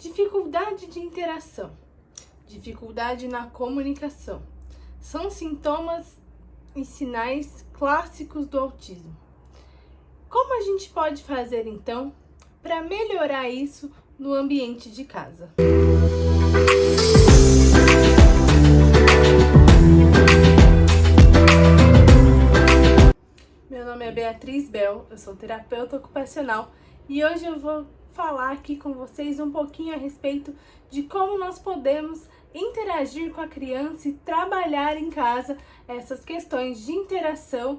Dificuldade de interação, dificuldade na comunicação, são sintomas e sinais clássicos do autismo. Como a gente pode fazer então para melhorar isso no ambiente de casa? Meu nome é Beatriz Bel, eu sou terapeuta ocupacional e hoje eu vou falar aqui com vocês um pouquinho a respeito de como nós podemos interagir com a criança e trabalhar em casa essas questões de interação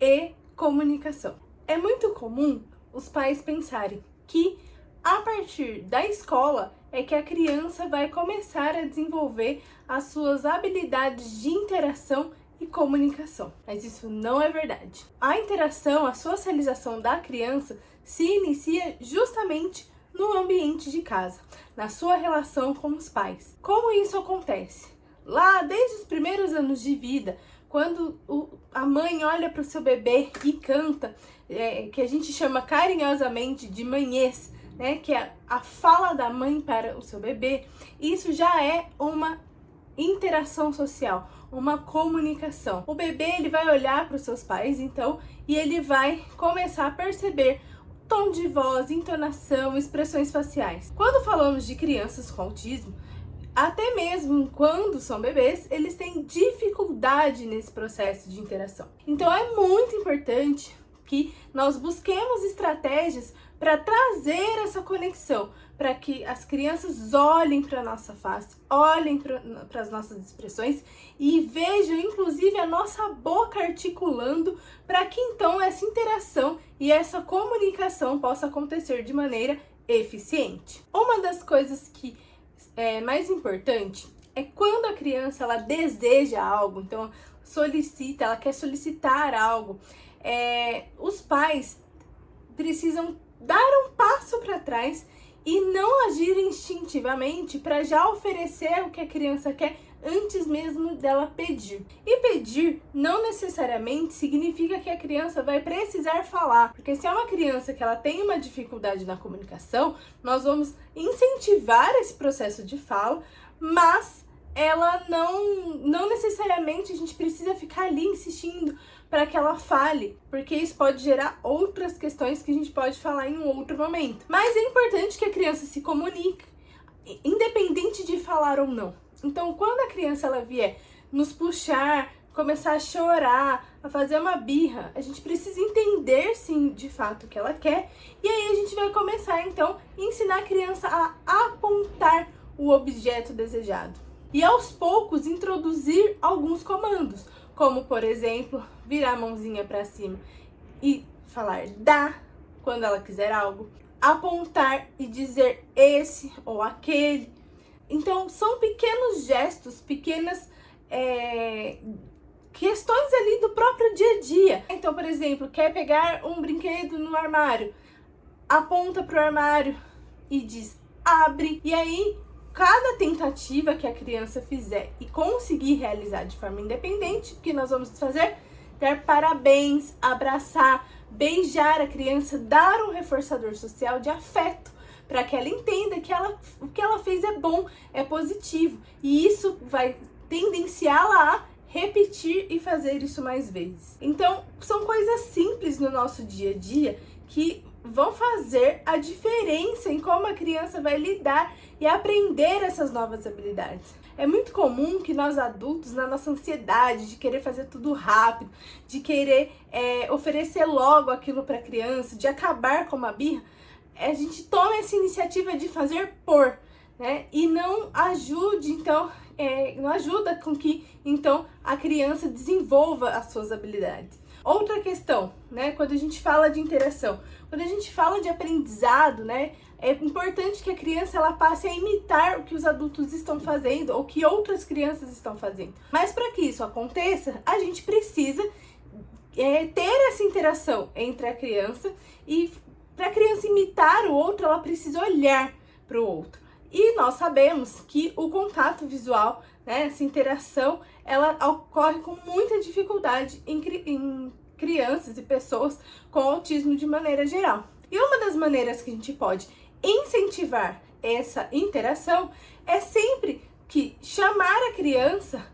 e comunicação. É muito comum os pais pensarem que a partir da escola é que a criança vai começar a desenvolver as suas habilidades de interação e comunicação. Mas isso não é verdade. A interação, a socialização da criança se inicia justamente no ambiente de casa, na sua relação com os pais. Como isso acontece? Lá desde os primeiros anos de vida, quando a mãe olha para o seu bebê e canta, que a gente chama carinhosamente de manhês, né, que é a fala da mãe para o seu bebê, isso já é uma interação social, uma comunicação. O bebê ele vai olhar para os seus pais, então, e ele vai começar a perceber tom de voz, entonação, expressões faciais. Quando falamos de crianças com autismo, até mesmo quando são bebês, eles têm dificuldade nesse processo de interação. Então é muito importante que nós busquemos estratégias para trazer essa conexão, para que as crianças olhem para a nossa face, olhem para as nossas expressões e vejam inclusive a nossa boca articulando, para que então essa interação e essa comunicação possa acontecer de maneira eficiente. Uma das coisas que é mais importante é quando a criança ela deseja algo, então solicita, ela quer solicitar algo, os pais precisam dar um passo para trás e não agir instintivamente para já oferecer o que a criança quer antes mesmo dela pedir. E pedir não necessariamente significa que a criança vai precisar falar, porque se é uma criança que ela tem uma dificuldade na comunicação, nós vamos incentivar esse processo de fala, mas ela não necessariamente a gente precisa ficar ali insistindo para que ela fale, porque isso pode gerar outras questões que a gente pode falar em um outro momento. Mas é importante que a criança se comunique, independente de falar ou não. Então, quando a criança ela vier nos puxar, começar a chorar, a fazer uma birra, a gente precisa entender sim de fato o que ela quer, e aí a gente vai começar então a ensinar a criança a apontar o objeto desejado. E aos poucos introduzir alguns comandos, como por exemplo, virar a mãozinha para cima e falar dá quando ela quiser algo, apontar e dizer esse ou aquele. Então são pequenos gestos, pequenas questões ali do próprio dia a dia. Então, por exemplo, quer pegar um brinquedo no armário, aponta pro armário e diz abre, e aí cada tentativa que a criança fizer e conseguir realizar de forma independente, o que nós vamos fazer? Dar parabéns, abraçar, beijar a criança, dar um reforçador social de afeto, para que ela entenda que o que ela fez é bom, é positivo. E isso vai tendenciá-la a repetir e fazer isso mais vezes. Então, são coisas simples no nosso dia a dia que vão fazer a diferença em como a criança vai lidar e aprender essas novas habilidades. É muito comum que nós adultos, na nossa ansiedade de querer fazer tudo rápido, de querer oferecer logo aquilo para a criança, de acabar com uma birra, a gente toma essa iniciativa de fazer né? E não ajude, então, não ajuda com que então a criança desenvolva as suas habilidades. Outra questão, né? Quando a gente fala de interação, quando a gente fala de aprendizado, né? É importante que a criança ela passe a imitar o que os adultos estão fazendo ou que outras crianças estão fazendo. Mas para que isso aconteça, a gente precisa ter essa interação entre a criança, e para a criança imitar o outro, ela precisa olhar para o outro. E nós sabemos que o contato visual, né, essa interação, ela ocorre com muita dificuldade em crianças e pessoas com autismo de maneira geral. E uma das maneiras que a gente pode incentivar essa interação é sempre que chamar a criança,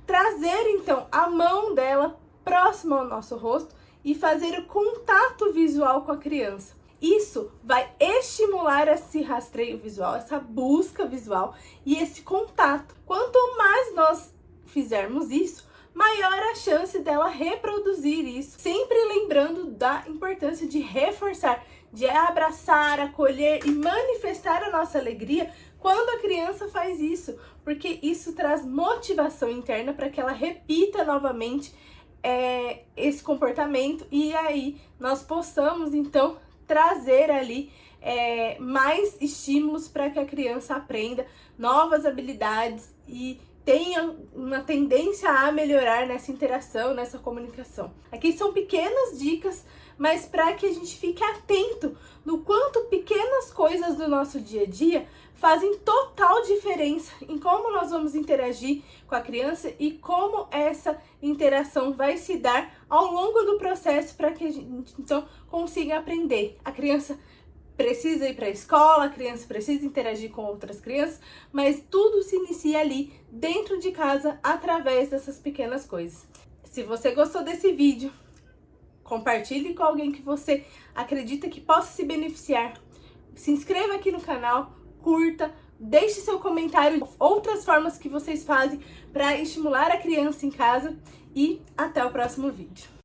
trazer então a mão dela próxima ao nosso rosto e fazer o contato visual com a criança. Isso vai estimular esse rastreio visual, essa busca visual e esse contato. Quanto mais nós fizermos isso, maior a chance dela reproduzir isso. Sempre lembrando da importância de reforçar, de abraçar, acolher e manifestar a nossa alegria quando a criança faz isso, porque isso traz motivação interna para que ela repita novamente esse comportamento e aí nós possamos então trazer ali mais estímulos para que a criança aprenda novas habilidades e tenha uma tendência a melhorar nessa interação, nessa comunicação. Aqui são pequenas dicas, mas para que a gente fique atento no quanto pequenas coisas do nosso dia a dia fazem total diferença em como nós vamos interagir com a criança e como essa interação vai se dar ao longo do processo para que a gente então consiga aprender. A criança precisa ir para a escola, a criança precisa interagir com outras crianças, mas tudo se inicia ali dentro de casa através dessas pequenas coisas. Se você gostou desse vídeo, compartilhe com alguém que você acredita que possa se beneficiar. Se inscreva aqui no canal, curta, deixe seu comentário, outras formas que vocês fazem para estimular a criança em casa e até o próximo vídeo.